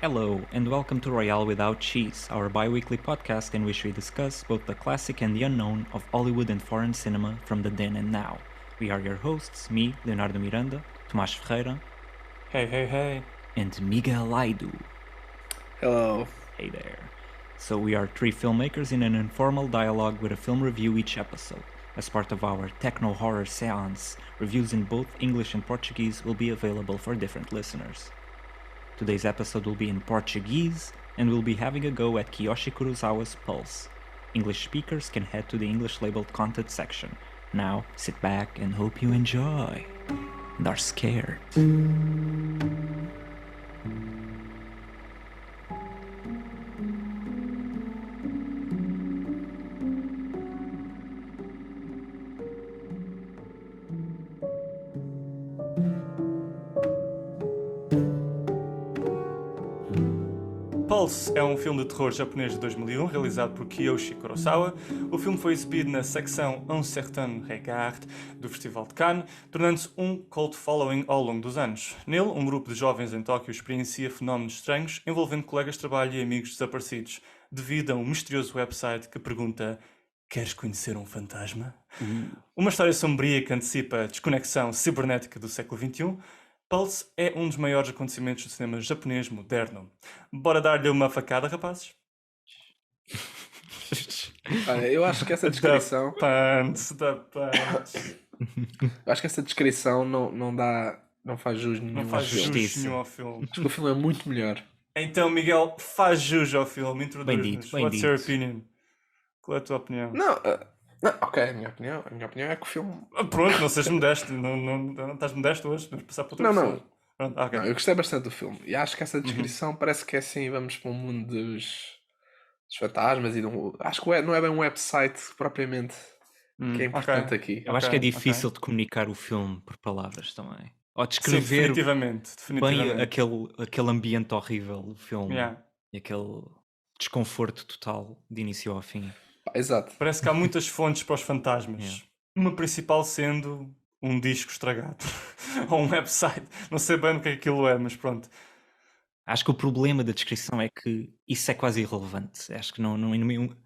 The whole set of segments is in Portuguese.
Hello, and welcome to Royale Without Cheese, our bi-weekly podcast in which we discuss both the classic and the unknown of Hollywood and foreign cinema from the then and now. We are your hosts, me, Leonardo Miranda, Tomás Ferreira, Hey. and Miguel Aidu. Hello. Hey there. So we are three filmmakers in an informal dialogue with a film review each episode. As part of our techno-horror seance, reviews in both English and Portuguese will be available for different listeners. Today's episode will be in Portuguese, and we'll be having a go at Kiyoshi Kurosawa's Pulse. English speakers can head to the English-labeled content section. Now, sit back and hope you enjoy. And are scared. Pulse é um filme de terror japonês de 2001, realizado por Kiyoshi Kurosawa. O filme foi exibido na secção Un Certain Regard do Festival de Cannes, tornando-se um cult following ao longo dos anos. Nele, um grupo de jovens em Tóquio experiencia fenómenos estranhos envolvendo colegas de trabalho e amigos desaparecidos, devido a um misterioso website que pergunta: queres conhecer um fantasma? Uma história sombria que antecipa a desconexão cibernética do século XXI, Pulse é um dos maiores acontecimentos do cinema japonês moderno. Bora dar-lhe uma facada, rapazes? Olha, eu acho que essa descrição. Da pants. Eu acho que essa descrição não faz jus nenhum Não faz ao filme. jus Justiça. nenhum ao filme. Acho que o filme é muito melhor. Então, Miguel, faz jus ao filme. Bem Introduz-nos. dito, bem What's dito. your opinion? Qual é a tua opinião? Não, ok, a minha opinião é que o filme. Pronto, não sejas modesto. Não estás modesto hoje. Vamos passar para outra Não. pessoa. Pronto, ok. Não, eu gostei bastante do filme. E acho que essa descrição parece que é assim, vamos para o mundo dos fantasmas e acho que não é bem um website propriamente que é importante ok. aqui. Eu acho que é Ok, difícil de comunicar o filme por palavras também. Ou Sim, descrever definitivamente. bem aquele ambiente horrível do filme. Yeah. E aquele desconforto total de início ao fim. Exato. Parece que há muitas fontes para os fantasmas. Yeah. Uma principal sendo um disco estragado. Ou um website. Não sei bem o que aquilo é, mas pronto. Acho que o problema da descrição é que isso é quase irrelevante. Acho que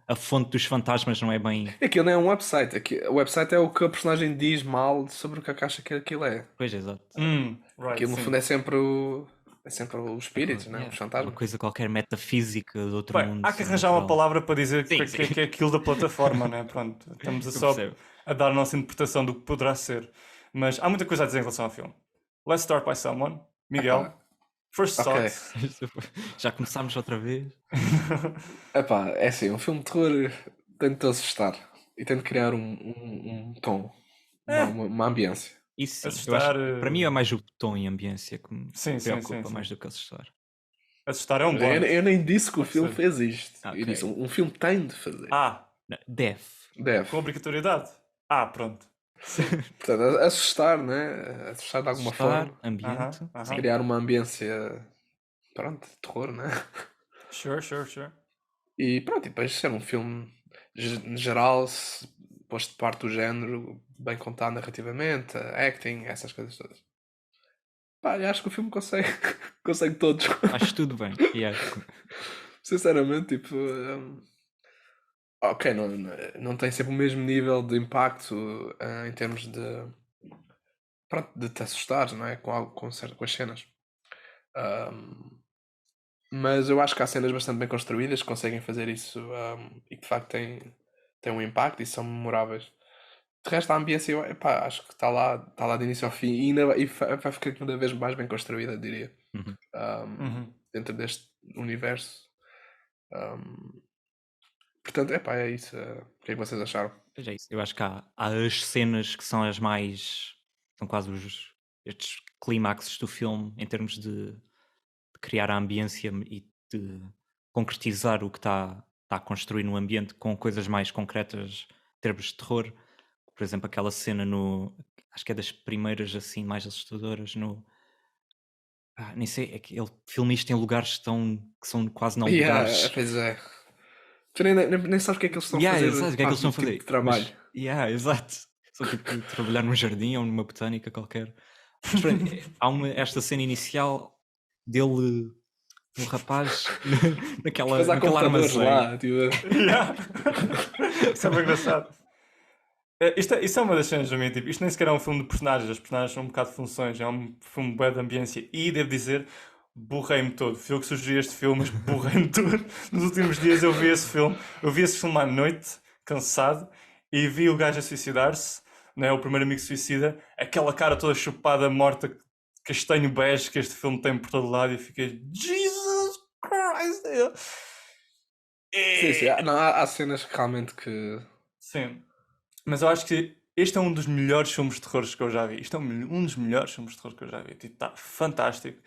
a fonte dos fantasmas não é bem. Aquilo não é um website. O website é o que a personagem diz mal sobre o que acha que aquilo é. Pois, exato. Right, Aquilo no sim. fundo é sempre os espíritos, né? Yeah, Os uma fantasmas. coisa qualquer metafísica de outro Bem, mundo. há que arranjar uma sobrenatural. palavra para dizer Sim, que é aquilo da plataforma, né? Pronto, estamos Eu só percebo. a dar a nossa interpretação do que poderá ser. Mas há muita coisa a dizer em relação ao filme. Let's start by someone. Miguel, Epá. first Ok. thoughts. Já começámos outra vez? Epá, é assim, um filme de terror tem de te assustar e tem de criar um tom, uma ambiência. Isso sim. Assustar, Eu acho, para mim é mais o tom e a ambiência que me Sim. preocupa mais do que assustar. Assustar é um Eu, bónus. eu nem disse que o Pode filme ser. fez isto. Ok. Eu disse, um filme tem de fazer. Não, deve. Deve. Com obrigatoriedade. Pronto. Portanto, assustar, né? Assustar de alguma Assustar, forma. ambiente. Aham. Sim. Criar uma ambiência, pronto, de terror, né? Sure. E pronto, e depois ser um filme geral, posto de parte do género, bem contado narrativamente, acting, essas coisas todas. Pá, eu acho que o filme consegue todos. Acho tudo bem. Yeah. Sinceramente, tipo, ok, não tem sempre o mesmo nível de impacto em termos pronto, de te assustar, não é? Com as cenas. Mas eu acho que há cenas bastante bem construídas que conseguem fazer isso e que de facto têm um impacto e são memoráveis. De resto, a ambiência, epá, acho que está lá de início ao fim e vai ficar cada vez mais bem construída, diria, dentro deste universo. Portanto, epá, é isso. O que é que vocês acharam? Pois é isso. Eu acho que há as cenas que são as mais. São quase estes clímaxes do filme em termos de criar a ambiência e de concretizar o que está a construir no ambiente com coisas mais concretas em termos de terror. Por exemplo, aquela cena acho que é das primeiras assim mais assustadoras nem sei, é que ele filma isto em lugares que são quase não lugares. Pois é. Tu nem sabes o que é que eles estão a Yeah, fazer. exato, o que é que eles estão a tipo fazer? de trabalho. Mas, exato. São tipo trabalhar num jardim ou numa botânica qualquer. Mas, pronto, há esta cena inicial dele o rapaz naquela, Mas há naquela computadores armazém. lá, tipo... Yeah. Isso é bem engraçado. Isso é uma das cenas para mim, tipo, isto nem sequer é um filme de personagens, as personagens são um bocado de funções, é um filme bué de ambiência e devo dizer, borrei-me todo. Fui eu que sugeri este filme, mas borrei-me todo. Nos últimos dias eu vi esse filme à noite, cansado, e vi o gajo a suicidar-se, né, o primeiro amigo suicida, aquela cara toda chupada, morta, castanho bege que este filme tem por todo lado, e eu fiquei, Jesus Christ! Sim, sim. Não, há cenas que realmente que... Sim. Mas eu acho que este é um dos melhores filmes de terror que eu já vi. Isto é um dos melhores filmes de terror que eu já vi. Tipo, está fantástico.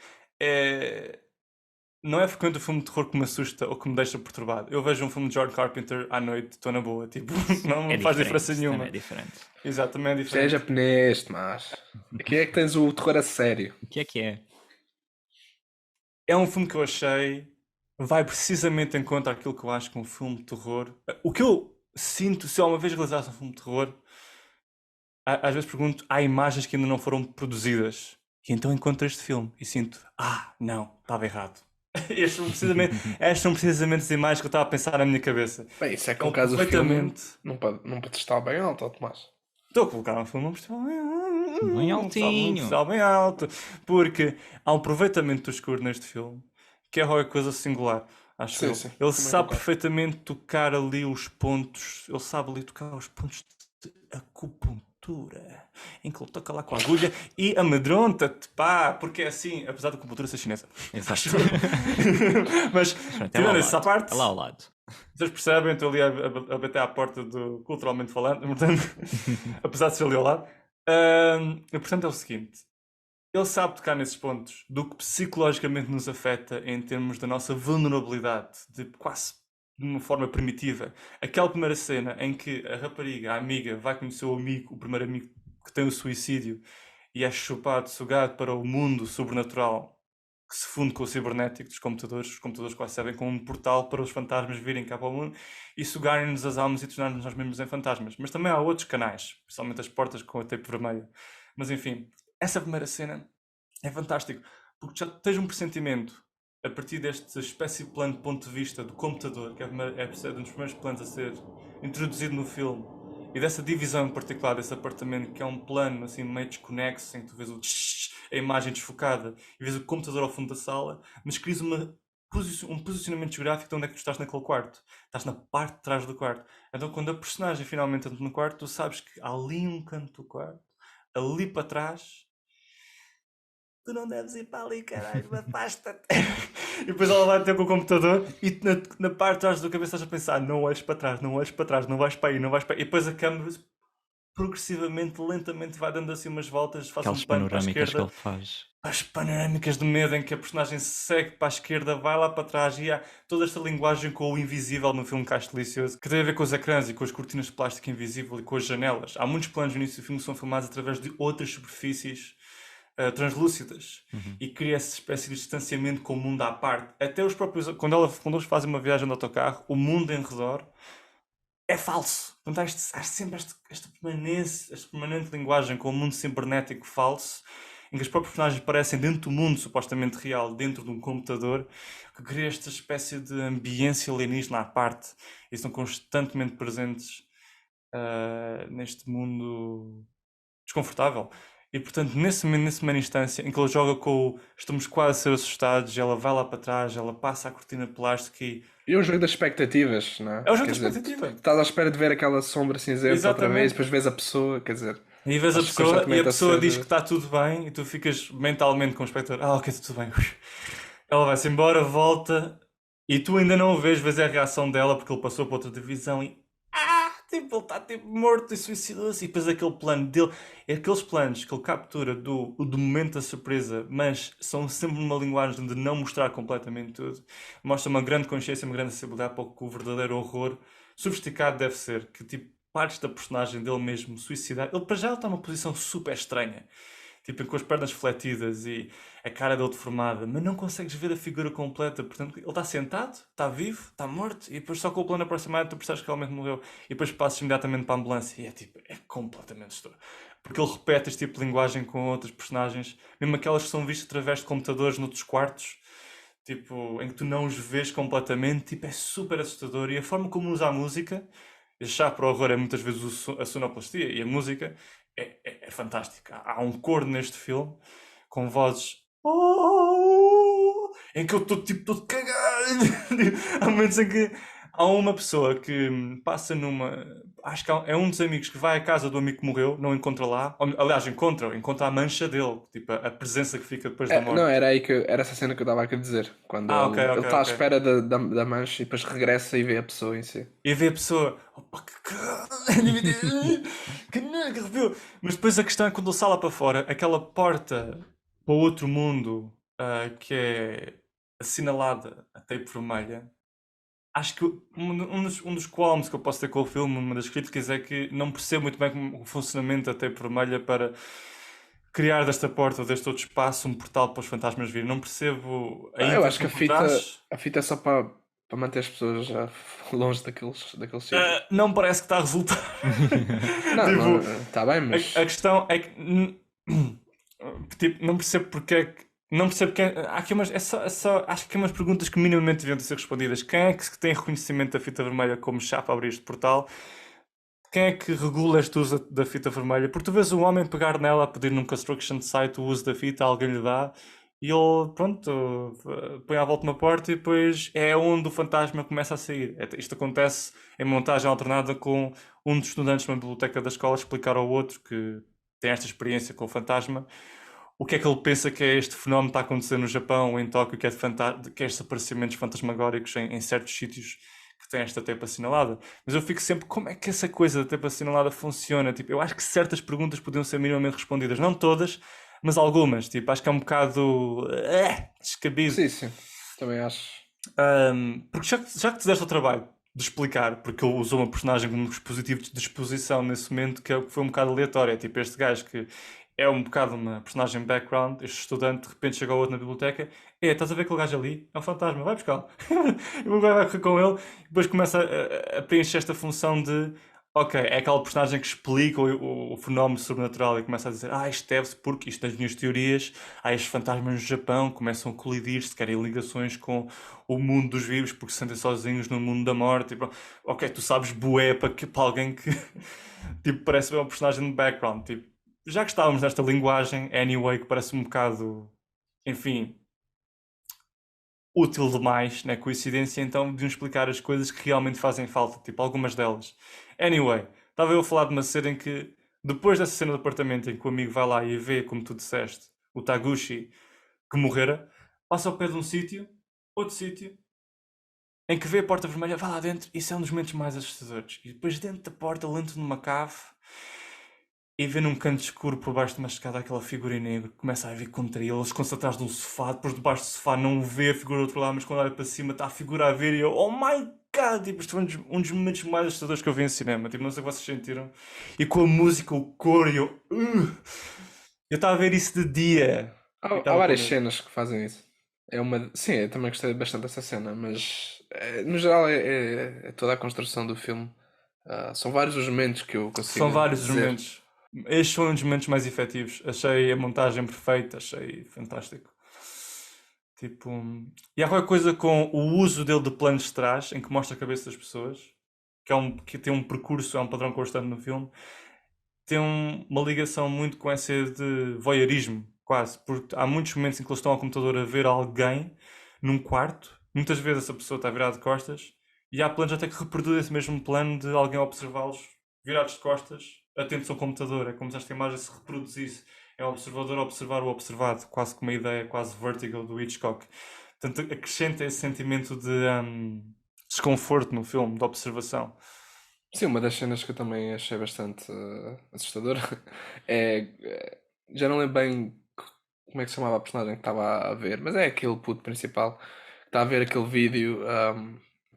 Não é frequente o filme de terror que me assusta ou que me deixa perturbado. Eu vejo um filme de John Carpenter à noite, estou na boa. Tipo, não É me faz diferente, diferença também nenhuma. é diferente. Exatamente, é Isto é diferente. japonês, mas... Aqui é que tens o terror a sério. O que é que é? É um filme que eu achei vai precisamente em contra aquilo que eu acho que um filme de terror. O que eu sinto, se eu uma vez realizasse um filme de terror, às vezes pergunto, há imagens que ainda não foram produzidas. E então encontro este filme e sinto, não, estava errado. Estas são precisamente as imagens que eu estava a pensar na minha cabeça. Bem, isso é que Então, no caso do filme perfeitamente. não pode estar bem alto, ó, Tomás. Estou a colocar um filme num festival Bem num altinho. festival bem alto. Porque há um aproveitamento do escuro neste filme que é qualquer coisa singular, acho Sim, eu. sim, Ele também sabe concordo. perfeitamente tocar ali os pontos, ele sabe ali tocar os pontos de acupuntura, em que ele toca lá com a agulha e amedronta-te, pá, porque é assim, apesar da acupuntura ser chinesa. Exato. Mas, Pronto, é lá ao tirando essa lado. parte, É lá ao lado. vocês percebem, estou ali a bater à porta do culturalmente falando, portanto, apesar de ser ali ao lado. Portanto, é o seguinte: ele sabe tocar nesses pontos do que psicologicamente nos afeta em termos da nossa vulnerabilidade, de quase de uma forma primitiva. Aquela primeira cena em que a rapariga, a amiga, vai conhecer o amigo, o primeiro amigo que tem o suicídio e é chupado, sugado para o mundo sobrenatural que se funde com o cibernético dos computadores. Os computadores quase servem como um portal para os fantasmas virem cá para o mundo e sugarem-nos as almas e tornarmos nós mesmos em fantasmas. Mas também há outros canais, principalmente as portas com a tape vermelha. Mas enfim, essa primeira cena é fantástico, porque já tens um pressentimento a partir desta espécie de plano de ponto de vista do computador, que é um dos primeiros planos a ser introduzido no filme, e dessa divisão em particular desse apartamento, que é um plano assim meio desconexo, em que tu vês a imagem desfocada e vês o computador ao fundo da sala, mas crias um posicionamento geográfico de onde é que tu estás naquele quarto. Estás na parte de trás do quarto. Então quando a personagem finalmente entra no quarto, tu sabes que há ali um canto do quarto, ali para trás, tu não deves ir para ali, caralho, afasta-te. E depois ela vai ter com o computador e na parte de trás da cabeça estás a pensar, não olhes para trás, não olhes para trás, não vais para aí, não vais para aí. E depois a câmera progressivamente, lentamente vai dando assim umas voltas, faz Aquelas um pano para a panorâmicas que esquerda. ele faz. As panorâmicas de medo em que a personagem segue para a esquerda, vai lá para trás e há toda esta linguagem com o invisível no filme Caixa Delicioso, que tem a ver com os ecrãs e com as cortinas de plástico invisível e com as janelas. Há muitos planos no início do filme que são filmados através de outras superfícies translúcidas e cria essa espécie de distanciamento com o mundo à parte. Até os próprios, quando eles fazem uma viagem de autocarro, o mundo em redor é falso. Portanto, há sempre esta permanente linguagem com o mundo cibernético falso, em que os próprios personagens aparecem dentro do mundo supostamente real, dentro de um computador, que cria esta espécie de ambiência alienígena à parte e estão constantemente presentes neste mundo desconfortável. E portanto, nessa primeira instância em que ele joga com o estamos quase a ser assustados, ela vai lá para trás, ela passa a cortina de plástico e E o jogo das expectativas, não é? é o jogo Quer da dizer, expectativa. tu estás à espera de ver aquela sombra cinzenta outra Exatamente. vez, depois vês a pessoa, quer dizer... E vês a Estás pessoa e constantemente a pessoa ser- diz que está tudo bem e tu ficas mentalmente com o espectador, ok, está tudo bem. Ela vai-se embora, volta e tu ainda não o vês a reação dela porque ele passou para outra divisão e tipo, ele está tipo morto e suicidou-se. E depois aquele plano dele, é aqueles planos que ele captura do momento da surpresa, mas são sempre numa linguagem de não mostrar completamente tudo. Mostra uma grande consciência, uma grande sensibilidade para o que o verdadeiro horror sofisticado deve ser. Que tipo, partes da personagem dele mesmo suicidar. Ele para já está numa posição super estranha. Tipo, com as pernas fletidas e a cara dele deformada, mas não consegues ver a figura completa. Portanto, ele está sentado, está vivo, está morto, e depois só com o plano aproximado tu percebes que realmente morreu. E depois passas imediatamente para a ambulância e é tipo, é completamente estranho. Porque ele repete este tipo de linguagem com outros personagens, mesmo aquelas que são vistas através de computadores noutros quartos. tipo, em que tu não os vês completamente, tipo, é super assustador. E a forma como usa a música, já para o horror é muitas vezes a sonoplastia e a música é fantástica. Há um coro neste filme com vozes em que eu estou tipo todo cagado. Há momentos em que há uma pessoa que passa numa. Acho que é um dos amigos que vai à casa do amigo que morreu, não encontra lá. Aliás, encontra a mancha dele, tipo, a presença que fica depois da Não, morte. era aí que era essa cena que eu estava a querer dizer. Quando Ah, ok, ele ok, está à ok. espera da mancha e depois regressa e vê a pessoa em si. E vê a pessoa, opa, que caralho, que arrepio. Mas depois a questão é quando ele sai lá para fora, aquela porta para o outro mundo que é assinalada a tape vermelha. Acho que um dos qualms que eu posso ter com o filme, uma das críticas, é que não percebo muito bem o funcionamento da tape vermelha para criar desta porta ou deste outro espaço um portal para os fantasmas virem. Não percebo a Eu acho que intenção por trás. a fita é só para manter as pessoas já longe daqueles sítios. Não parece que está a resultar. Não, Tipo, não, está bem, a mas. questão é que tipo, não percebo porque é que. Não percebo que há aqui umas. Acho que há umas perguntas que minimamente deviam ter ser respondidas. Quem é que tem reconhecimento da fita vermelha como chave a abrir este portal? Quem é que regula este uso da fita vermelha? Porque tu vês um homem pegar nela a pedir num construction site o uso da fita, alguém lhe dá, e ele, pronto, põe à volta uma porta e depois é onde o fantasma começa a sair. Isto acontece em montagem alternada com um dos estudantes de uma biblioteca da escola explicar ao outro que tem esta experiência com o fantasma. O que é que ele pensa que é este fenómeno que está a acontecer no Japão ou em Tóquio, que é estes aparecimentos fantasmagóricos em certos sítios que têm esta tepa assinalada. Mas eu fico sempre, como é que essa coisa da tepa assinalada funciona? Tipo, eu acho que certas perguntas podiam ser minimamente respondidas. Não todas, mas algumas. Tipo, acho que é um bocado descabido. Sim, sim. Também acho. Porque já que te deste o trabalho de explicar, porque ele usou uma personagem como dispositivo de exposição nesse momento que foi um bocado aleatório. É tipo este gajo que é um bocado uma personagem background, este estudante de repente chega ao outro na biblioteca, estás a ver aquele gajo ali? É um fantasma, vai buscá-lo. E o gajo vai correr com ele e depois começa a preencher esta função de ok, é aquela personagem que explica o fenómeno sobrenatural e começa a dizer isto deve-se porque isto nas minhas teorias estes fantasmas no Japão começam a colidir se querem ligações com o mundo dos vivos porque se sentem sozinhos no mundo da morte e pronto. Ok, tu sabes bué para alguém que tipo, parece bem um personagem de background tipo, já que estávamos nesta linguagem anyway que parece um bocado enfim útil demais, né? Coincidência, então deviam explicar as coisas que realmente fazem falta, tipo algumas delas. Anyway, estava eu a falar de uma cena em que, depois dessa cena do apartamento em que o amigo vai lá e vê, como tu disseste, o Taguchi que morrera, passa ao pé de um sítio, outro sítio, em que vê a porta vermelha, vai lá dentro, isso é um dos momentos mais assustadores. E depois dentro da porta, ele entra numa cave e vê num canto escuro por baixo de uma escada aquela figura em negro, começa a vir contra ele, eles estão atrás de um sofá, depois debaixo do sofá não vê a figura do outro lado, mas quando olha para cima está a figura a ver e eu, oh my god, tipo, isto foi um dos momentos mais assustadores que eu vi em cinema, tipo, não sei o que vocês sentiram. E com a música, o coro, e eu estava a ver isso de dia e Há estava com várias medo. cenas que fazem isso. Sim, eu também gostei bastante dessa cena, mas no geral é toda a construção do filme. São vários os momentos que eu São consigo vários os dizer. momentos. Estes foram um dos momentos mais efetivos. Achei a montagem perfeita, achei fantástico. Tipo, e há qualquer coisa com o uso dele de planos de trás, em que mostra a cabeça das pessoas, que tem um percurso, é um padrão constante no filme, tem uma ligação muito com essa de voyeurismo, quase, porque há muitos momentos em que eles estão ao computador a ver alguém num quarto, muitas vezes essa pessoa está virada de costas, e há planos até que reproduzem esse mesmo plano de alguém a observá-los virados de costas, atentos ao computador. É como se esta imagem se reproduzisse. É o observador a observar o observado, quase como uma ideia quase vertical do Hitchcock. Portanto, acrescenta esse sentimento de desconforto no filme, de observação. Sim, uma das cenas que eu também achei bastante assustadora é. Já não lembro bem como é que se chamava a personagem que estava a ver, mas é aquele puto principal que está a ver aquele vídeo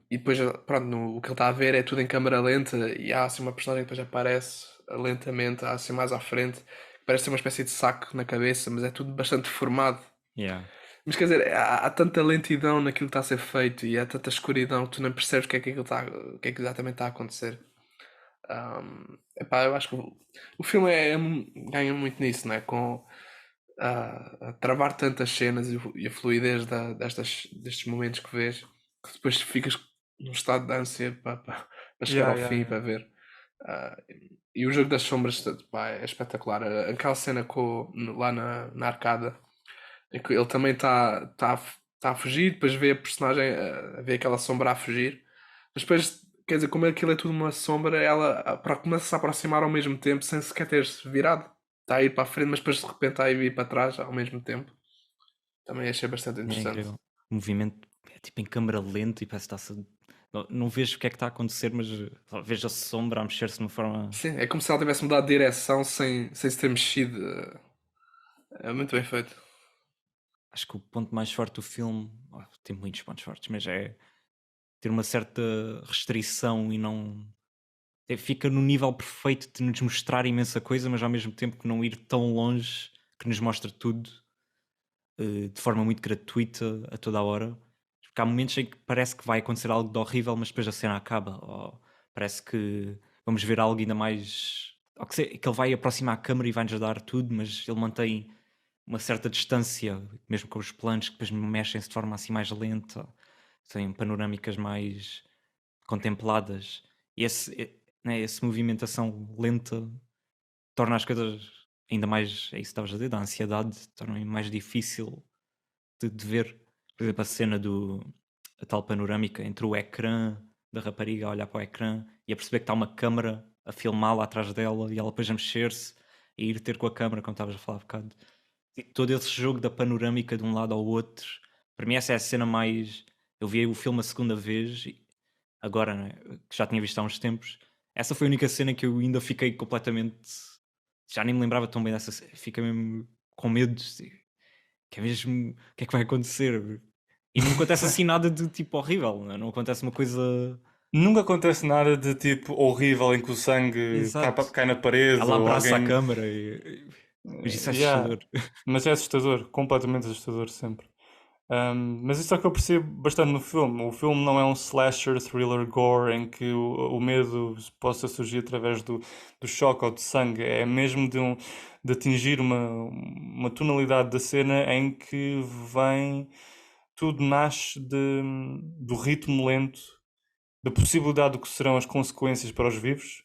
e depois, pronto, o que ele está a ver é tudo em câmara lenta e há assim uma personagem que depois aparece lentamente, assim mais à frente, que parece ter uma espécie de saco na cabeça, mas é tudo bastante deformado. Yeah. Mas quer dizer, há tanta lentidão naquilo que está a ser feito e há tanta escuridão que tu não percebes o que é que exatamente está a acontecer. Epá, eu acho que o filme ganha muito nisso, né? a travar tantas cenas e a fluidez destes momentos que vês, que depois ficas num estado de ânsia para chegar Yeah, ao yeah, fim e yeah. para ver. Ah, e o jogo das sombras, pá, é espetacular. Aquela cena lá na arcada, em que ele também está a fugir, depois vê a personagem, vê aquela sombra a fugir, mas depois, quer dizer, como aquilo é tudo uma sombra, ela começa a aproximar ao mesmo tempo, sem sequer ter-se virado. Está a ir para a frente, mas depois de repente está a ir para trás ao mesmo tempo. Também achei bastante É interessante. incrível. O movimento é tipo em câmara lenta e parece que está-se. Não vejo o que é que está a acontecer, mas vejo a sombra a mexer-se de uma forma. Sim, é como se ela tivesse mudado de direção sem se ter mexido. É muito bem feito. Acho que o ponto mais forte do filme. Tem muitos pontos fortes, mas é ter uma certa restrição e não. Fica no nível perfeito de nos mostrar imensa coisa, mas ao mesmo tempo que não ir tão longe que nos mostra tudo de forma muito gratuita a toda a hora. Porque há momentos em que parece que vai acontecer algo de horrível, mas depois a cena acaba. Ou parece que vamos ver algo ainda mais. Ou que ele vai aproximar a câmera e vai-nos dar tudo, mas ele mantém uma certa distância, mesmo com os planos que depois mexem-se de forma assim mais lenta, têm panorâmicas mais contempladas. E né, essa movimentação lenta torna as coisas ainda mais, é isso que estavas a dizer, da ansiedade, torna mais difícil de ver. Por exemplo, a cena a tal panorâmica entre o ecrã da rapariga a olhar para o ecrã e a perceber que está uma câmara a filmá-la atrás dela e ela depois a mexer-se e ir ter com a câmara, como estavas a falar há bocado. E todo esse jogo da panorâmica de um lado ao outro, para mim essa é a cena mais. Eu vi o filme a segunda vez, agora, né, que já tinha visto há uns tempos. Essa foi a única cena que eu ainda fiquei completamente. Já nem me lembrava tão bem dessa cena. Fiquei mesmo com medo. Que é mesmo. O que é que vai acontecer? E não acontece assim nada de tipo horrível, né? Não acontece uma coisa. Nunca acontece nada de tipo horrível em que o sangue Exato. cai na parede Ela ou abraça a alguém. câmara mas isso é Yeah. assustador. Mas é assustador, completamente assustador sempre. Mas isso é o que eu percebo bastante no filme. O filme não é um slasher, thriller, gore em que o medo possa surgir através do choque ou de sangue. É mesmo de atingir uma tonalidade da cena em que vem. Tudo nasce do ritmo lento, da possibilidade do que serão as consequências para os vivos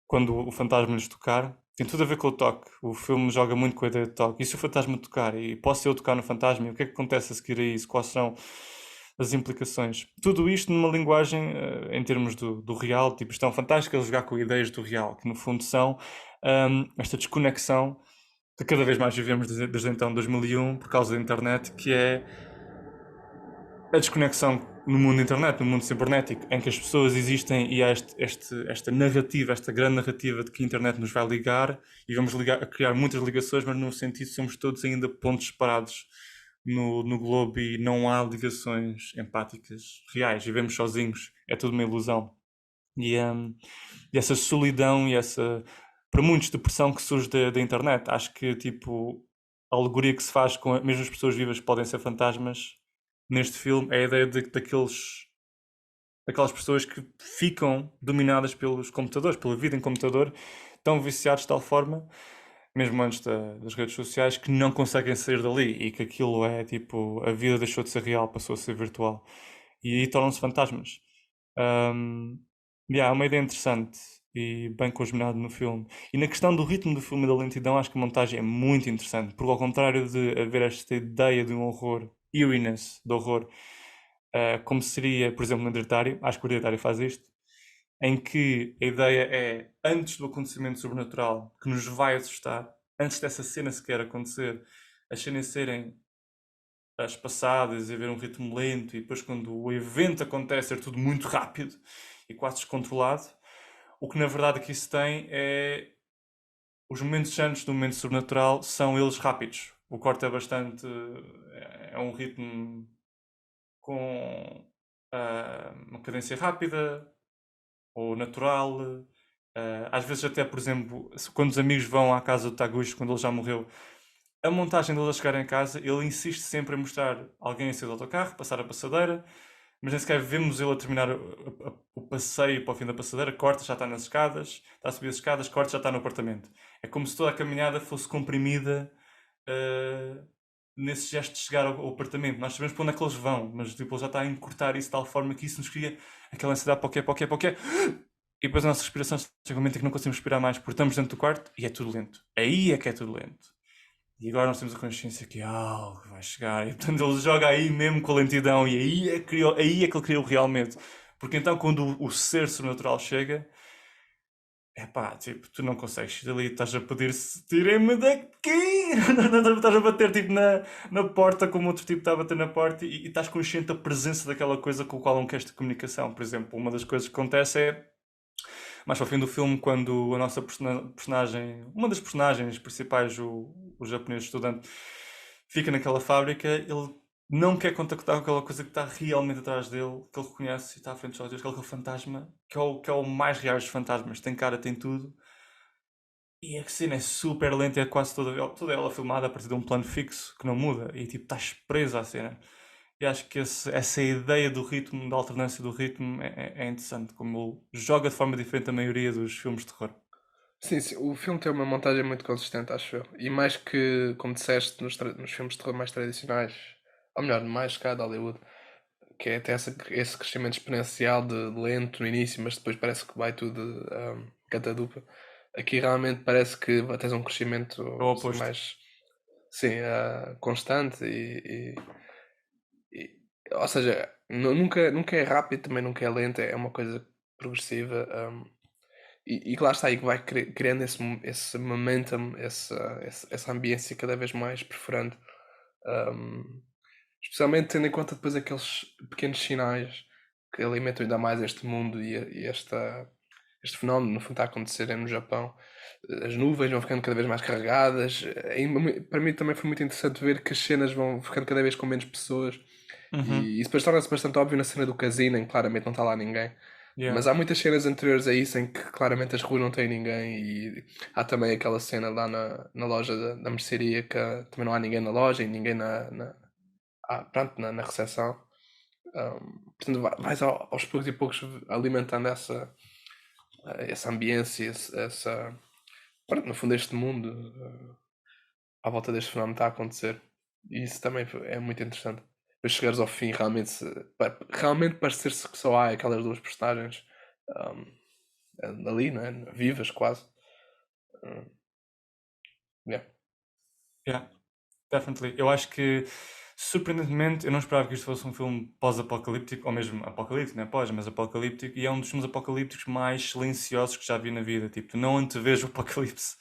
quando o fantasma lhes tocar. Tem tudo a ver com o toque. O filme joga muito com a ideia de toque. E se o fantasma tocar? E posso eu tocar no fantasma? E o que é que acontece a seguir a isso? Quais são as implicações? Tudo isto numa linguagem, em termos do real. Tipo, isto é um fantástico ele jogar com ideias do real, que no fundo são esta desconexão que cada vez mais vivemos desde então 2001 por causa da internet, que é a desconexão no mundo internet, no mundo cibernético, em que as pessoas existem e há esta narrativa, esta grande narrativa de que a internet nos vai ligar e vamos criar muitas ligações, mas no sentido somos todos ainda pontos separados no globo e não há ligações empáticas reais, vivemos sozinhos, é tudo uma ilusão. E essa solidão e essa, para muitos, depressão que surge da internet, acho que tipo, a alegoria que se faz com mesmo as pessoas vivas podem ser fantasmas neste filme é a ideia daquelas pessoas que ficam dominadas pelos computadores, pela vida em computador, tão viciados de tal forma, mesmo antes das redes sociais, que não conseguem sair dali e que aquilo é tipo, a vida deixou de ser real, passou a ser virtual e aí tornam-se fantasmas. Um, é uma ideia interessante e bem cosmenado no filme. E na questão do ritmo do filme e da lentidão, acho que a montagem é muito interessante, porque ao contrário de haver esta ideia de um horror, eeriness, de horror, como seria, por exemplo, no Hereditário, acho que o Hereditário faz isto, em que a ideia é, antes do acontecimento sobrenatural que nos vai assustar, antes dessa cena sequer acontecer, as cenas serem as passadas e haver um ritmo lento, e depois quando o evento acontece ser tudo muito rápido e quase descontrolado, o que na verdade aqui se tem é os momentos antes do momento sobrenatural são eles rápidos. O corte é bastante. É um ritmo com uma cadência rápida ou natural. Às vezes, até por exemplo, quando os amigos vão à casa do Taguchi, quando ele já morreu, a montagem dele a chegar em casa, ele insiste sempre em mostrar alguém a sair do autocarro, passar a passadeira, mas nem sequer vemos ele a terminar o passeio para o fim da passadeira, corta, já está nas escadas, está a subir as escadas, corta, já está no apartamento. É como se toda a caminhada fosse comprimida nesse gesto de chegar ao apartamento. Nós sabemos para onde é que eles vão, mas tipo, ele já está a encurtar isso de tal forma que isso nos cria aquela ansiedade para o quê. E depois a nossa respiração chega um momento em que não conseguimos respirar mais, porque estamos dentro do quarto e é tudo lento. Aí é que é tudo lento. E agora nós temos a consciência que algo vai chegar. E portanto ele joga aí mesmo com a lentidão. E aí é que ele cria o real medo. Porque então quando o ser sobrenatural chega, é pá, tipo, tu não consegues ir ali, estás a pedir-se, tirem-me daqui! Estás a bater tipo na porta, como outro tipo está a bater na porta, e estás consciente da presença daquela coisa com a qual não queres ter comunicação. Por exemplo, uma das coisas que acontece é mais para o fim do filme, quando a nossa personagem, uma das personagens principais, o japonês estudante, fica naquela fábrica, ele não quer contactar com aquela coisa que está realmente atrás dele, que ele reconhece e está à frente dos olhos, aquele fantasma, que é o mais real dos fantasmas, tem cara, tem tudo. E a cena é super lenta, é quase toda ela filmada a partir de um plano fixo que não muda, e tipo, estás preso à cena. E acho que essa ideia do ritmo, da alternância do ritmo, é interessante, como ele joga de forma diferente da maioria dos filmes de terror. Sim, sim, o filme tem uma montagem muito consistente, acho eu. E mais que, como disseste, nos filmes de terror mais tradicionais, ou melhor, mais cá de Hollywood, que é, tem esse crescimento exponencial de lento no início, mas depois parece que vai tudo catadupa. Aqui realmente parece que tens um crescimento É o assim, oposto. mais sim, constante ou seja, nunca é rápido, também nunca é lento, é uma coisa progressiva. E que lá está aí que vai criando esse momentum, essa ambiência cada vez mais perforante. Um, Especialmente tendo em conta depois aqueles pequenos sinais que alimentam ainda mais este mundo e este fenómeno, no fundo, está a acontecer no Japão. As nuvens vão ficando cada vez mais carregadas. Para mim também foi muito interessante ver que as cenas vão ficando cada vez com menos pessoas. Uhum. E isso depois torna-se bastante óbvio na cena do casino, em que claramente não está lá ninguém. Yeah. Mas há muitas cenas anteriores a isso em que claramente as ruas não têm ninguém. E há também aquela cena lá na loja da mercearia que também não há ninguém na loja e ninguém pronto, na recepção. Portanto, vais aos poucos e poucos alimentando essa ambiência, pronto, no fundo, este mundo à volta deste fenómeno está a acontecer. E isso também é muito interessante. Depois chegares ao fim, realmente parecer-se que só há aquelas duas personagens ali, não é? Vivas quase. Yeah. Yeah, definitely. Eu acho que, surpreendentemente, eu não esperava que isto fosse um filme pós-apocalíptico, ou mesmo apocalíptico, não é pós, mas apocalíptico, e é um dos filmes apocalípticos mais silenciosos que já vi na vida. Tipo, tu não antevês o apocalipse.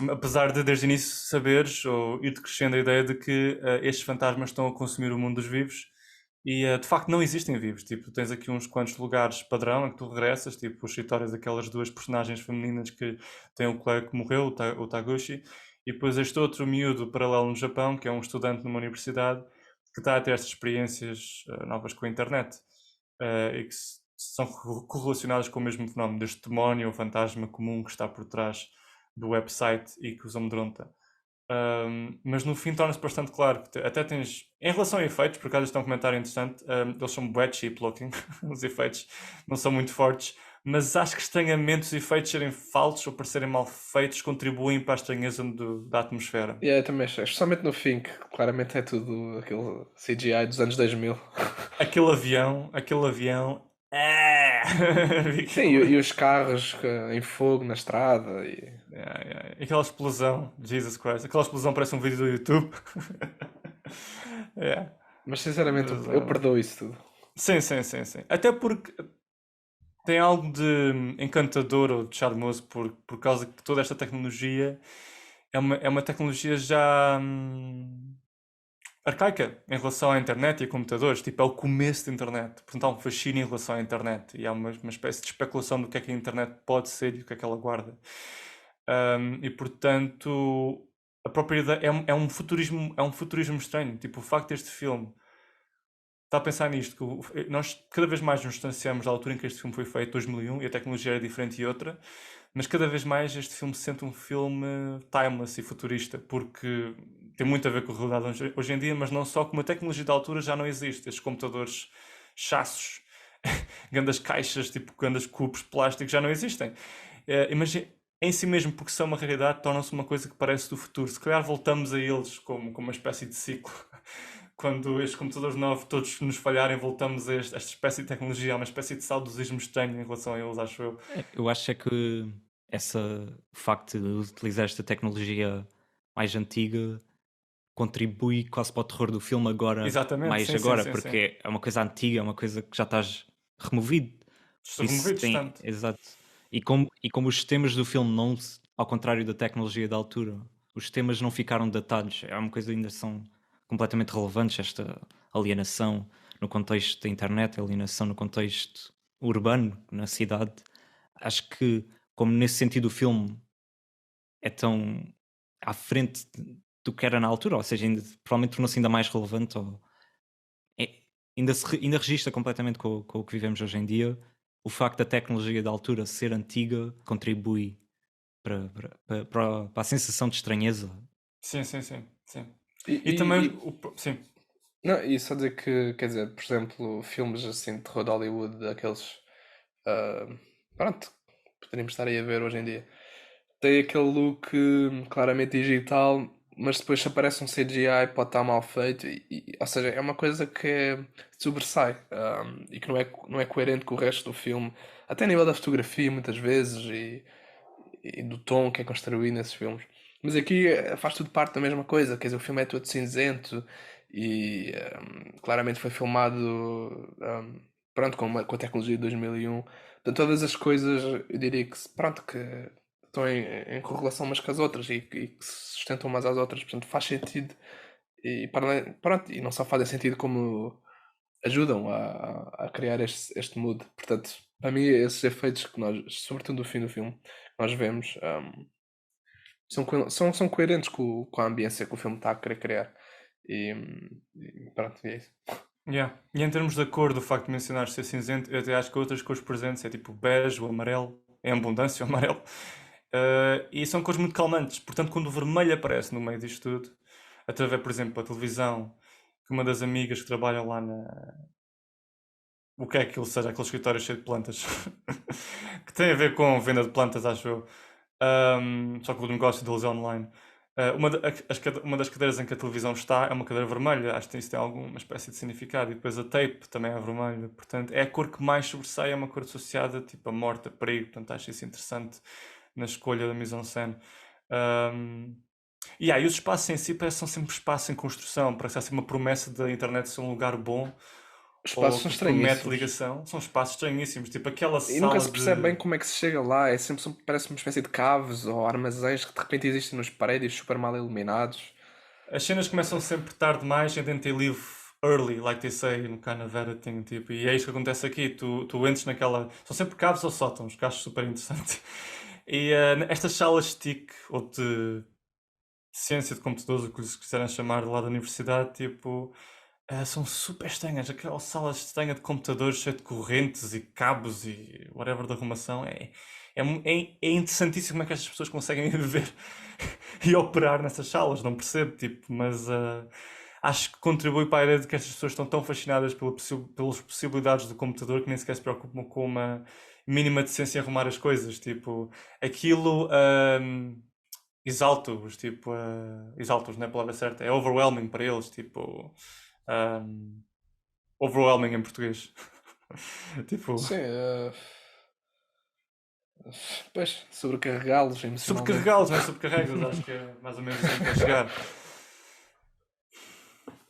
Apesar de, desde o início, saberes ou ir-te crescendo a ideia de que estes fantasmas estão a consumir o mundo dos vivos e de facto não existem vivos. Tipo, tens aqui uns quantos lugares padrão a que tu regressas, tipo os escritórios daquelas duas personagens femininas que têm o colega que morreu, o Taguchi, e depois este outro miúdo paralelo no Japão, que é um estudante numa universidade que está a ter estas experiências novas com a internet e que são correlacionadas com o mesmo fenómeno deste demónio ou fantasma comum que está por trás do website e que os amedronta. Mas no fim torna-se bastante claro que até tens, em relação a efeitos, por acaso isto é um comentário interessante, eles são bué cheap looking, os efeitos não são muito fortes, mas acho que estranhamente os efeitos serem falsos ou parecerem mal feitos contribuem para a estranheza da atmosfera. E eu também achei, especialmente no fim, que claramente é tudo aquele CGI dos anos 2000. Aquele avião. Sim, e os carros em fogo na estrada. Aquela explosão, Jesus Christ, aquela explosão parece um vídeo do YouTube. Yeah. Mas sinceramente, Mas, eu perdoo isso tudo. Sim. Até porque tem algo de encantador ou de charmoso por causa que toda esta tecnologia é uma tecnologia já arcaica em relação à internet e a computadores. Tipo, é o começo da internet. Portanto, há um fascínio em relação à internet. E há uma espécie de especulação do que é que a internet pode ser e o que é que ela guarda. E, portanto, a própria ideia é um futurismo estranho. Tipo, o facto deste filme está a pensar nisto, que nós cada vez mais nos distanciamos da altura em que este filme foi feito, 2001, e a tecnologia era diferente e outra, mas cada vez mais este filme se sente um filme timeless e futurista, porque tem muito a ver com a realidade hoje em dia, mas não só, como a tecnologia da altura já não existe. Estes computadores chassos, grandes caixas, tipo grandes cubos plásticos já não existem. em si mesmo, porque são uma realidade, tornam-se uma coisa que parece do futuro. Se calhar voltamos a eles como uma espécie de ciclo. Quando estes computadores novos todos nos falharem, voltamos a esta espécie de tecnologia, a uma espécie de saudosismo estranho em relação a eles, acho eu. Eu acho é que o facto de utilizar esta tecnologia mais antiga contribui quase para o terror do filme agora, Exatamente, mais sim, sim, agora, sim, sim. porque é uma coisa antiga, é uma coisa que já estás removido. Estou Isso removidos tem, tanto. exato. E como os temas do filme não, ao contrário da tecnologia da altura, os temas não ficaram datados, é uma coisa ainda são completamente relevantes, esta alienação no contexto da internet, alienação no contexto urbano, na cidade. Acho que, como nesse sentido o filme é tão à frente do que era na altura, ou seja, provavelmente tornou-se ainda mais relevante, ou ainda registra completamente com o que vivemos hoje em dia. O facto da tecnologia da altura ser antiga contribui para a sensação de estranheza. Sim, sim, sim, sim. E, E também, e- sim, não, e só dizer que, quer dizer, por exemplo, filmes assim de terror de Hollywood, daqueles. ah, Pronto, poderíamos estar aí a ver hoje em dia. Tem aquele look claramente digital, mas depois se aparece um CGI pode estar mal feito. Ou seja, é uma coisa que sobressai e que não é coerente com o resto do filme, até a nível da fotografia, muitas vezes, e do tom que é construído nesses filmes. Mas aqui faz tudo parte da mesma coisa, quer dizer, o filme é todo cinzento e claramente foi filmado pronto, com a tecnologia de 2001. Portanto, todas as coisas, eu diria que, pronto, que estão em correlação umas com as outras e que se sustentam umas às outras, portanto faz sentido pronto, e não só fazem sentido como ajudam a criar este mood. Portanto, para mim, esses efeitos que nós, sobretudo no fim do filme, que nós vemos, são coerentes com a ambiência que o filme está a querer criar. E pronto, é isso. yeah. E em termos da cor, do facto de mencionar ser cinzento, eu até acho que outras cores presentes é tipo o bege, o amarelo, em abundância o amarelo, e são cores muito calmantes. Portanto, quando o vermelho aparece no meio disto tudo, através, por exemplo, da televisão, que uma das amigas que trabalham lá na. O que é que aquilo seja, aquele escritório cheio de plantas, que tem a ver com venda de plantas, acho eu. Só que o negócio deles é online. Uma das cadeiras em que a televisão está é uma cadeira vermelha, acho que isso tem alguma espécie de significado, e depois a tape também é vermelha, portanto é a cor que mais sobressai, é uma cor associada tipo a morte, a perigo, portanto acho isso interessante na escolha da mise-en-scène. E os espaços em si parecem sempre espaços em construção, parece assim uma promessa da internet ser um lugar bom Os espaços ou são que promete estranhíssimos. ligação, são espaços estranhíssimos, tipo aquela E nunca sala se percebe bem de. como é que se chega lá. É sempre, parece uma espécie de caves ou armazéns que de repente existem nos prédios super mal iluminados. As cenas começam sempre tarde demais and then they leave early, like they say no kind of editing, tipo, e é isso que acontece aqui. Tu entras naquela. São sempre caves ou sótãos, que acho super interessante. E estas salas de TIC ou de ciência de computadores, o que lhes quiserem chamar lá da universidade, tipo, são super estranhas. Aquelas salas estranhas de computadores cheias de correntes e cabos e whatever de arrumação. É interessantíssimo como é que estas pessoas conseguem viver e operar nessas salas, não percebo, tipo, mas acho que contribui para a ideia de que estas pessoas estão tão fascinadas pelas possibilidades do computador que nem sequer se preocupam com uma mínima decência em arrumar as coisas, tipo, aquilo exalta-os, tipo, exalta-os, não é a palavra certa, é overwhelming para eles, tipo, overwhelming em português. Tipo, Sim, pois, sobrecarregá-los emocionalmente. sobrecarregá-los, não é sobrecarregas, acho que é mais ou menos assim que quer chegar.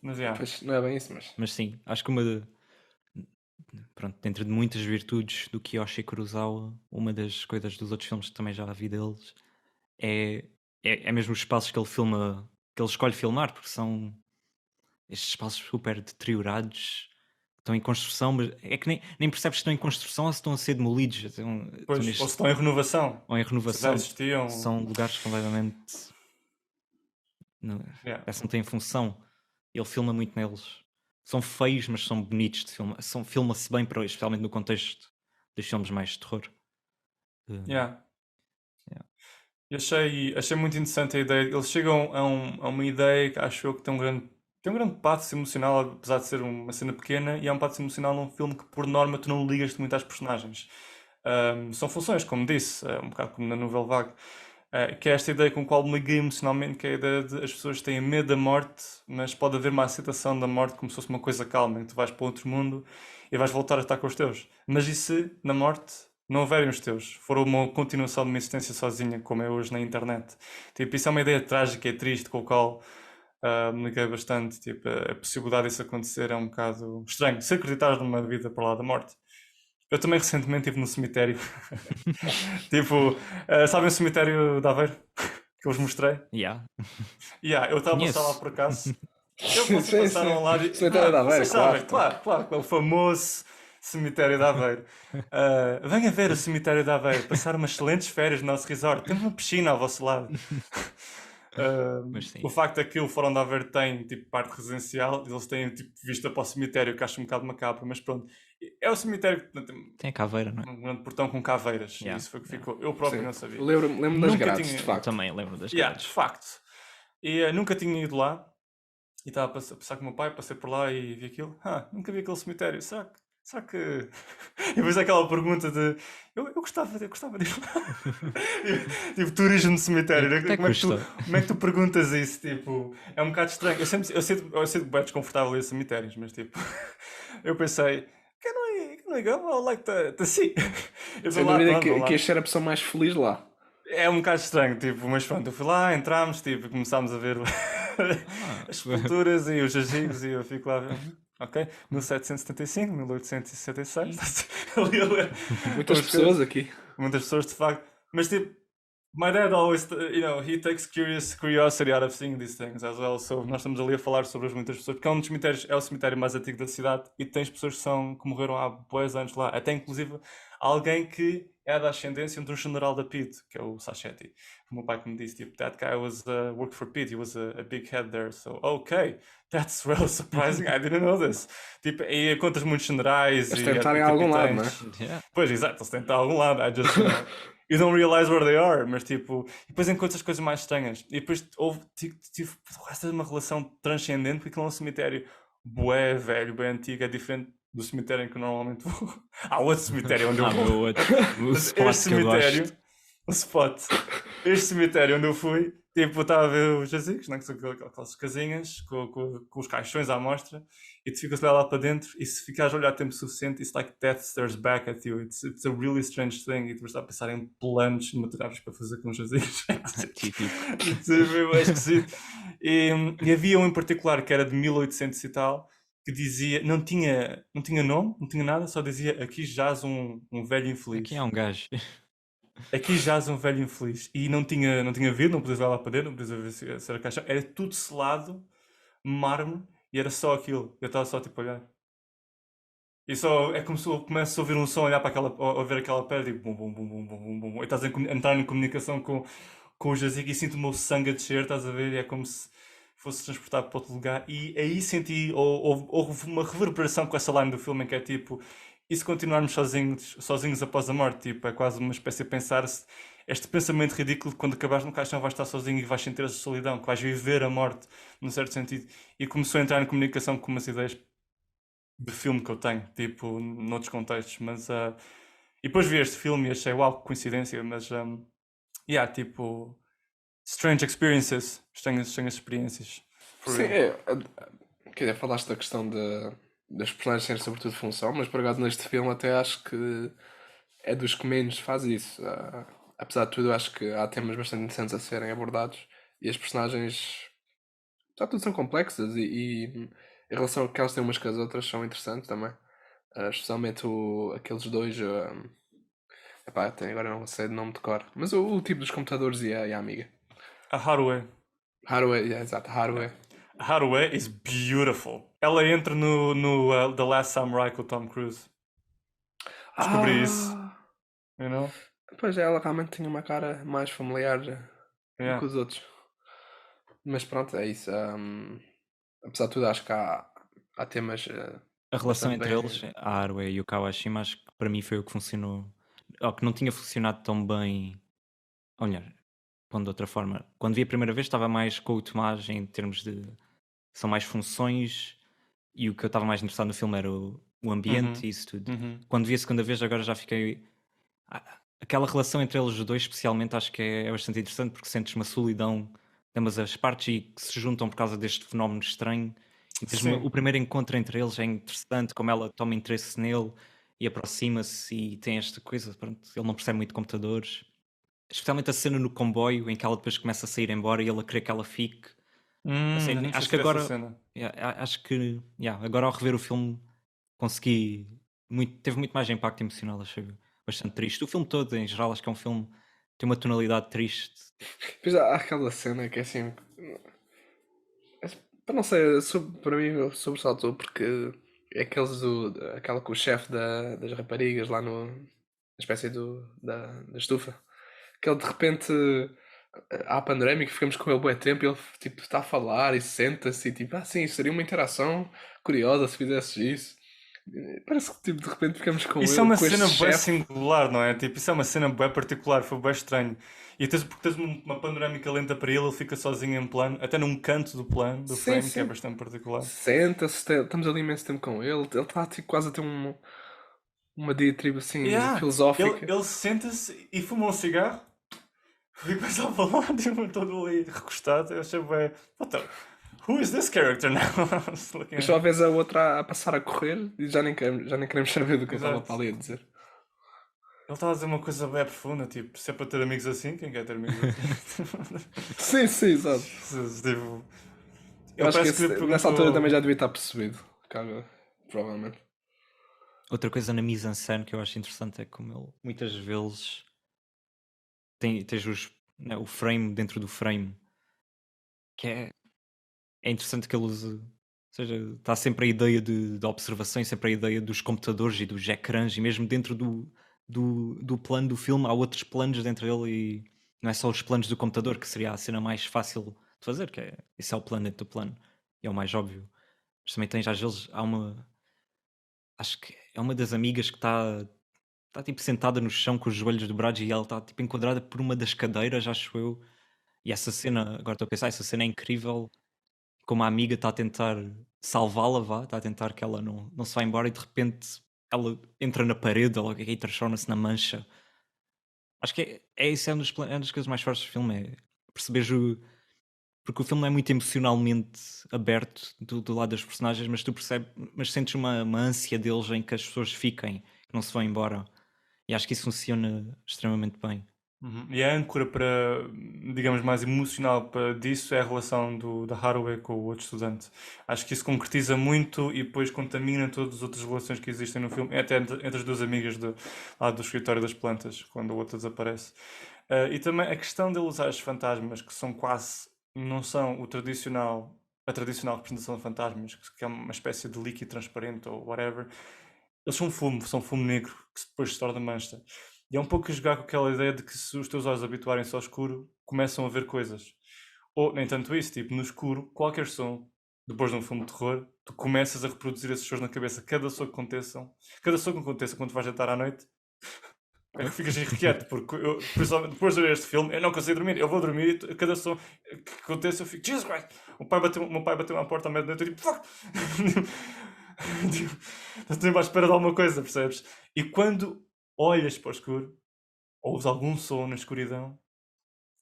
Mas, Pois, não é bem isso, mas. Mas sim, acho que pronto, dentro de muitas virtudes do Kiyoshi Kurosawa, uma das coisas dos outros filmes que também já vi deles é, é mesmo os espaços que ele filma, que ele escolhe filmar, porque são estes espaços super deteriorados, que estão em construção, mas é que nem percebes se estão em construção ou se estão a ser demolidos, estão pois, ou se estão em renovação, ou em se já renovação. existiam. São lugares completamente. Yeah. Parece que não têm função. Ele filma muito neles. São feios, mas são bonitos de filmar. Filma-se bem, especialmente no contexto dos filmes mais de terror. Yeah. Yeah. E achei muito interessante a ideia. Eles chegam a uma ideia que acho eu que tem um grande pathos emocional, apesar de ser uma cena pequena, e é um pathos emocional num filme que, por norma, tu não ligas muito às personagens. São funções, como disse, um bocado como na novela vague, que é esta ideia com a qual me liguei emocionalmente, que é a ideia de as pessoas têm medo da morte, mas pode haver uma aceitação da morte como se fosse uma coisa calma, que tu vais para outro mundo e vais voltar a estar com os teus. Mas e se na morte não houverem os teus? For uma continuação de uma existência sozinha, como é hoje na internet? Tipo, isso é uma ideia trágica e triste com a qual me liguei bastante. Tipo, a possibilidade disso acontecer é um bocado estranho. Se acreditares numa vida para lá da morte. Eu também recentemente estive no cemitério. Tipo, sabem o cemitério de Aveiro? Que eu vos mostrei? Yeah. Eu estava a passar lá Conheço. por acaso. Vocês Sim, passaram sim. ao lado e. Cemitério de Aveiro, Vocês sabem, claro. claro, o famoso cemitério de Aveiro. Venha ver o cemitério de Aveiro, passar umas excelentes férias no nosso resort. Temos uma piscina ao vosso lado. Mas sim. O facto é que o Fórum de Aveiro tem tipo parte residencial, eles têm tipo vista para o cemitério, que acho um bocado macabro, mas pronto. É o cemitério que tem Tem a caveira, não é? um grande portão com caveiras, e Yeah, isso foi o que yeah. ficou. Eu próprio Sim. não sabia. Lembro-me das Nunca grades, tinha- de Eu facto. também lembro das De grades. facto. E nunca tinha ido lá. E estava a passar com o meu pai, passei por lá e vi aquilo. Nunca vi aquele cemitério. Será que... E depois aquela pergunta de... Eu gostava de ir lá. Tipo, turismo de cemitério. Quanto é que custa? Como é que tu perguntas isso? Tipo, é um bocado estranho. Eu sinto bem desconfortável em cemitérios, mas tipo... Eu pensei... Can I go? I like to see. Eu Sem vou lá, dúvida pronto, vou lá. que este era a pessoa mais feliz lá. É um bocado estranho, tipo, mas pronto, eu fui lá, entramos, tipo, começámos a ver as esculturas e os jazigos e eu fico lá a ver, ok, 1775, 1866, ali a ler Muitas as pessoas coisas. aqui. Muitas pessoas de facto, mas tipo, my dad always, he takes curiosity out of seeing these things as well, so nós estamos ali a falar sobre as muitas pessoas, porque é um dos cemitérios, é o cemitério mais antigo da cidade e tens pessoas que morreram há bués anos lá, até inclusive alguém que é da ascendência de um general da Pitt, que é o Sacchetti. O meu pai que me disse, tipo, that guy worked for Pitt, he was a big head there, so okay, that's well surprising, I didn't know this. Tipo, e encontras muitos generais Eles e têm de estar em algum lado, não é? Yeah. Pois, exato, eles têm de estar a algum lado, I just, you don't realize where they are, mas tipo, e depois encontras coisas mais estranhas. E depois tive uma relação transcendente, porque aquilo é um cemitério bué velho, bem antigo, é diferente do cemitério em que eu normalmente vou. Há outro cemitério onde eu vou. Meu outro. O Mas spot este que eu cemitério, gosto. o spot, este cemitério onde eu fui, tipo, eu estava a ver os jazigos, né, que são aquelas casinhas com os caixões à mostra, e tu ficas lá para dentro, e se ficares a olhar tempo suficiente, it's like death stares back at you. It's a really strange thing, e tu estás a pensar em planos cinematográficos para fazer com os jazigos. Típico. É esquisito. E havia um em particular que era de 1800 e tal, que dizia, não tinha nome, não tinha nada, só dizia aqui jaz um velho infeliz. Aqui há um gajo. Aqui jaz um velho infeliz. E não tinha vidro, não podias ir lá para dentro, não podias ver se era caixa. Era tudo selado, mármore, e era só aquilo. Eu estava só tipo a olhar. E só é como se eu começo a ouvir um som, olhar para a ver aquela pedra e bum bum bum bum bum bum bum. E estás a entrar em comunicação com o jazigo e sinto o meu sangue a descer, estás a ver? E é como se fosse transportado para outro lugar. E aí senti, houve uma reverberação com essa line do filme em que é tipo, e se continuarmos sozinhos após a morte? Tipo, é quase uma espécie de pensar-se, este pensamento ridículo de quando acabares no caixão vais estar sozinho e vais sentir essa solidão, que vais viver a morte, num certo sentido. E começou a entrar em comunicação com umas ideias de filme que eu tenho, tipo, noutros contextos, mas... e depois vi este filme e achei, uau, que coincidência, mas... tipo... Strange experiences, estranhas experiências. For Sim, real. quer dizer, falaste da questão das personagens serem sobretudo função, mas por acaso neste filme até acho que é dos que menos faz isso. Apesar de tudo, acho que há temas bastante interessantes a serem abordados e as personagens já tudo são complexas e em relação a que elas têm umas com as outras são interessantes também. Especialmente aqueles dois. Agora não sei de nome de cor, mas o tipo dos computadores e a amiga. A Harué. Harué, exato, Harué. A Harué is beautiful. Ela entra no The Last Samurai com o Tom Cruise. Descobri isso. You know? Pois ela realmente tinha uma cara mais familiar do Yeah. que os outros. Mas pronto, é isso. Apesar de tudo, acho que há temas. A relação bastante entre bem- eles, a Harué e o Kawashima, acho que para mim foi o que funcionou. Ou que não tinha funcionado tão bem. Olha, pondo de outra forma, quando vi a primeira vez estava mais com o Tomás em termos de. São mais funções e o que eu estava mais interessado no filme era o ambiente e isso tudo. Uhum. Quando vi a segunda vez, agora já fiquei Aquela relação entre eles os dois, especialmente, acho que é bastante interessante porque sentes uma solidão de ambas as partes e que se juntam por causa deste fenómeno estranho. E mesmo Sim. o primeiro encontro entre eles é interessante, como ela toma interesse nele e aproxima-se e tem esta coisa, pronto, ele não percebe muito de computadores. Especialmente a cena no comboio em que ela depois começa a sair embora e ele a querer que ela fique. Não sei, Eu nem acho sei que se vi essa agora, cena. acho que, agora ao rever o filme consegui, teve muito mais impacto emocional, achei bastante triste. O filme todo, em geral, acho que é um filme que tem uma tonalidade triste. Depois há aquela cena que é assim. Para não sei, para mim sobressaltou porque é aquela com o chefe das raparigas lá na espécie da estufa. Que ele de repente há panorâmica, ficamos com ele bué tempo e ele tipo, está a falar e senta-se e tipo, sim, isto seria uma interação curiosa se fizesses isso. Parece que tipo, de repente ficamos com Isso é ele, uma com este cena bué chefe. singular, não é? Tipo, isso é uma cena bué particular, foi bué estranho. E porque tens uma panorâmica lenta para ele fica sozinho em plano, até num canto do plano, do Sim, frame, que é sim. bastante particular. Senta-se, estamos ali imenso tempo com ele. Ele está tipo, quase a ter uma diatriba assim Yeah, ele, filosófica. ele senta-se e fuma um cigarro e começa a falar, tipo, todo ali recostado. Eu achei bué, who is this character now? I was looking Mas at- só vês a outra a passar a correr e já nem queremos saber do que ele estava Exato. para ali a dizer. Ele estava a dizer uma coisa bem profunda, tipo, se é para ter amigos assim, quem quer ter amigos assim? Sim, sim, exato. Jesus, tipo, Eu ele acho que parece que lhe nessa altura também perguntou. já devia estar percebido. Caga, provavelmente. Outra coisa na mise-en-scène que eu acho interessante é como ele, muitas vezes, tens né, o frame dentro do frame, que é interessante que ele use. Ou seja, está sempre a ideia de observação e sempre a ideia dos computadores e dos ecrãs, e mesmo dentro do plano do filme há outros planos dentro dele e não é só os planos do computador, que seria a cena mais fácil de fazer, que é esse é o plano dentro do plano, e é o mais óbvio. Mas também tens, às vezes, acho que é uma das amigas que está tipo sentada no chão com os joelhos dobrados e ela está tipo enquadrada por uma das cadeiras, acho eu. E essa cena, agora estou a pensar, essa cena é incrível como a amiga está a tentar salvá-la, está a tentar que ela não se vá embora e de repente ela entra na parede ela, e transforma-se na mancha. Acho que isso é uma das coisas mais fortes do filme, é perceberes porque o filme não é muito emocionalmente aberto do lado das personagens, mas tu percebes, mas sentes uma ânsia deles em que as pessoas fiquem, que não se vão embora. E acho que isso funciona extremamente bem. E a âncora para, digamos, mais emocional disso é a relação da Hathaway com o outro estudante. Acho que isso concretiza muito e depois contamina todas as outras relações que existem no filme, até entre as duas amigas lá do escritório das plantas, quando o outro desaparece. E também a questão de ele usar os fantasmas, que são quase, não são a tradicional representação de fantasmas, que é uma espécie de líquido transparente ou whatever. Eles são fumo negro, que depois se torna mancha. E é um pouco a jogar com aquela ideia de que se os teus olhos habituarem-se ao escuro, começam a ver coisas. Ou, nem tanto isso, tipo, no escuro, qualquer som, depois de um filme de terror, tu começas a reproduzir esses sons na cabeça. Cada som que aconteça quando tu vais jantar à noite, é que ficas irrequieto, porque principalmente depois de ver este filme, eu não consigo dormir. Eu vou dormir e cada som que aconteça eu fico, Jesus Christ! O meu pai bateu à porta à meia-noite e eu tipo, fuck! Tipo, estou sempre à espera de alguma coisa, percebes? E quando olhas para o escuro, ouves algum som na escuridão,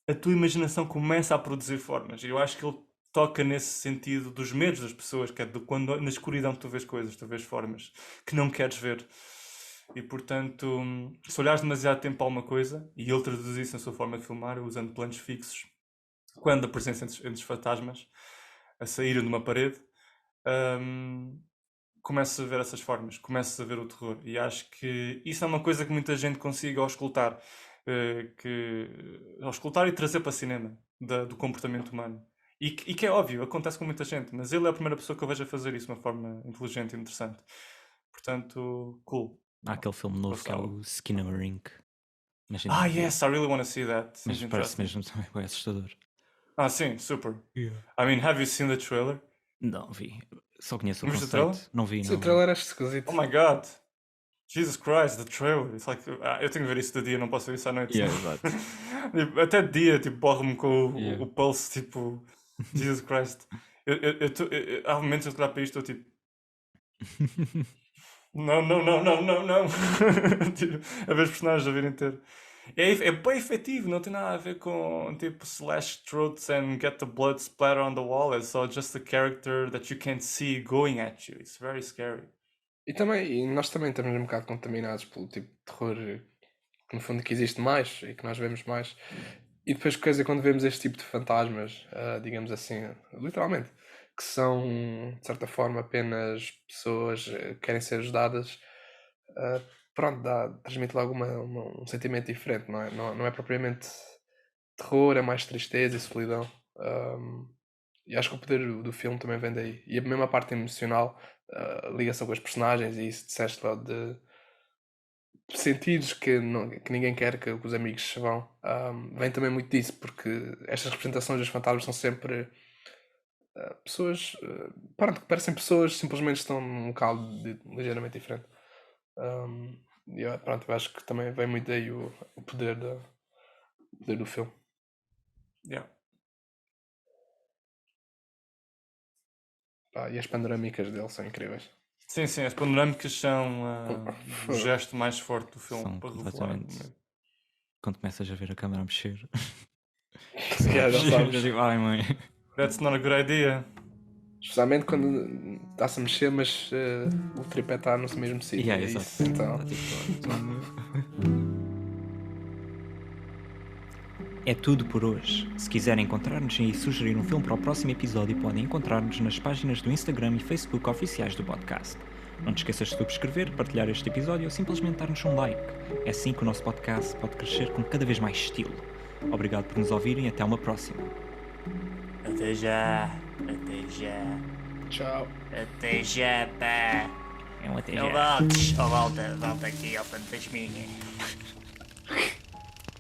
a tua imaginação começa a produzir formas. E eu acho que ele toca nesse sentido dos medos das pessoas, que é de quando na escuridão tu vês coisas, tu vês formas que não queres ver. E portanto, se olhares demasiado tempo para alguma coisa, e ele traduz isso na sua forma de filmar, usando planos fixos, quando a presença entre os fantasmas a saírem de uma parede, começas a ver essas formas, começas a ver o terror. E acho que isso é uma coisa que muita gente consiga auscultar, auscultar e trazer para cinema do comportamento humano. E que é óbvio, acontece com muita gente, mas ele é a primeira pessoa que eu vejo a fazer isso de uma forma inteligente e interessante. Portanto, cool. Há aquele filme novo que é Kurosawa. o Skinamarink. Mas, Yes, I really want to see that. mas Seems parece interesting. mesmo também bem assustador. Sim, super. I mean, have you seen the trailer? Não vi. Só conheço o Não viste o trailer? conceito. Não vi, Sim, o não. trailer é esquisito. Oh my god. Jesus Christ, the trailer. It's like, eu tenho que ver isso de dia, não posso ver isso à noite. Yeah, senão- exato. Tipo, até de dia, tipo, borro-me com Yeah. o pulse, tipo, Jesus Christ. Há momentos que eu olhar para isto, eu tipo, Não, não, não, não, não, não. Tipo, a ver os personagens a virem ter. É bem efetivo, não tem nada a ver com tipo slash throats and get the blood splatter on the wall. É só just a character that you can't see going at you. It's very scary. E nós também estamos um bocado contaminados pelo tipo de terror que no fundo que existe mais e que nós vemos mais. E depois quando vemos este tipo de fantasmas, digamos assim, literalmente, que são de certa forma apenas pessoas que querem ser ajudadas, pronto, transmite logo um sentimento diferente, não é? Não é propriamente terror, é mais tristeza e solidão. E acho que o poder do filme também vem daí. E a mesma parte emocional, a ligação com os personagens e isso disseste lá de sentires que ninguém quer que os amigos se vão, vem também muito disso, porque estas representações dos fantasmas são sempre pessoas, pronto, que parecem pessoas, simplesmente estão num local ligeiramente diferente. Pronto, eu acho que também vem muito daí o poder do filme. Yeah. E as panorâmicas dele são incríveis. Sim, sim, as panorâmicas são o gesto mais forte do filme São para revelar. completamente. Quando começas a ver a câmera a mexer. Já sabes. Eu digo, ai mãe. That's not a good idea. Especialmente quando está-se a mexer, mas o tripé está no mesmo sítio. Yeah, é exato. isso, então. Tá tipo, É tudo por hoje. Se quiserem encontrar-nos e sugerir um filme para o próximo episódio, podem encontrar-nos nas páginas do Instagram e Facebook oficiais do podcast. Não te esqueças de subscrever, partilhar este episódio ou simplesmente dar-nos um like. É assim que o nosso podcast pode crescer com cada vez mais estilo. Obrigado por nos ouvirem e até uma próxima. Até já. Até já. Tchau. Até já, pá. É um até Não já. voltes. Oh, volta aqui ao fantasminha.